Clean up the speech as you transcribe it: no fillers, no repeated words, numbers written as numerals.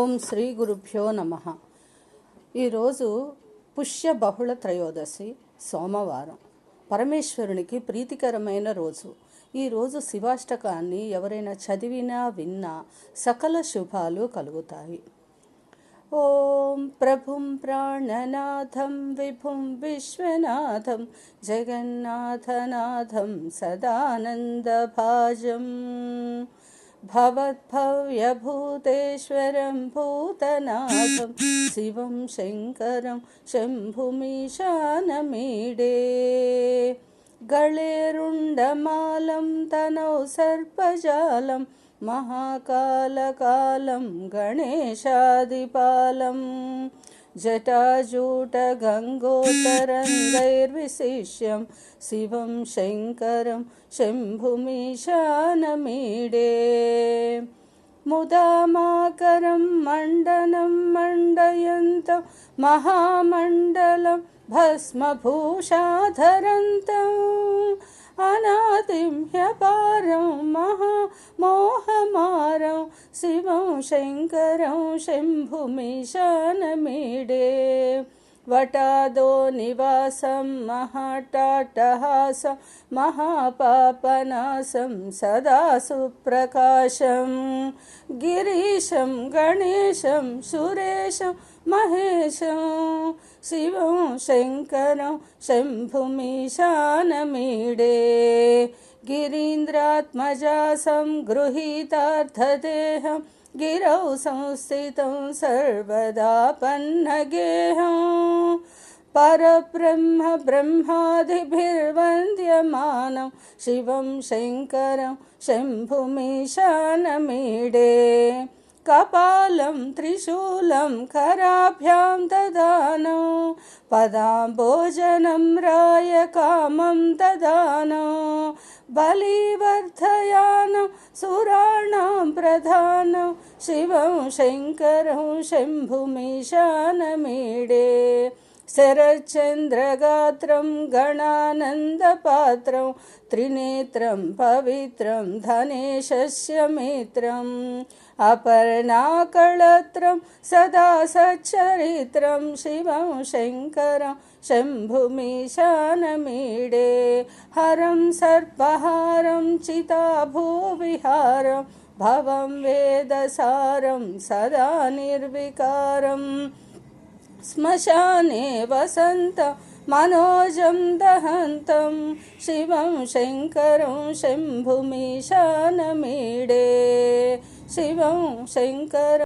ఓం శ్రీ గురుభ్యో నమః. ఈరోజు పుష్య బహుళ త్రయోదశి సోమవారం, పరమేశ్వరునికి ప్రీతికరమైన రోజు. ఈరోజు శివాష్టకాన్ని ఎవరైనా చదివినా విన్నా సకల శుభాలు కలుగుతాయి. ఓం ప్రభుం ప్రాణనాథం విభుం విశ్వనాథం జగన్నాథనాథం సదానందభాజం భవద్భవ్యభూతేశ్వరం భూతనాథం శివం శంకరం శంభుమీశానమీడే గళేరుండమాలం తనౌ సర్పజాలం మహాకాలకాలం గణేశాదిపాలం జటాజూటగంగోత్తరంగైర్విశిష్యం శివం శంకరం శంభుమీశానమీడే ముదామాకరం మండనం మండయంతం మహామండలం భస్మభూషాధరంతం అనాదిం హ్యపారం మహామోహమారం శివం శంకరం శంభుమీశానమీడే వటాదో నివాసం మహాటాటహాసం మహాపాపనాశం సదా సుప్రకాశం గిరీశం గణేశం సురేశం మహేశం శివం శంకరం శంభుమీశానమీడే గిరీంద్రాత్మజా సంగృహీతార్థదేహం గిరౌ సంస్థితం సర్వదా పన్నగేహం పరబ్రహ్మ బ్రహ్మాదిభిర్వంద్యమానం శివం శంకరం శంభుమీశానమీడే కపాలం త్రిశూలం కరాభ్యాం దదానం పదాంబోజనం రాయ కామం దదానం బలివర్ధయానం సురాణాం ప్రధానం శివం శంకరం శంభుమీశానమీడే శరచంద్రగాత్రం గణానందపాత్రం త్రినేత్రం పవిత్రం ధనేశస్య మిత్రం అపర్ణాకళత్రం సదా సచ్చరిత్రం శివం శంకరం శంభుమీశానమీడే హరం సర్పహారం చితాభూవిహారం భవం వేదసారం సదా నిర్వికారం శ్మశానే వసంతం మనోజం దహంతం శివం శంకరం శంభుమీశానమీడే శివం శంకరం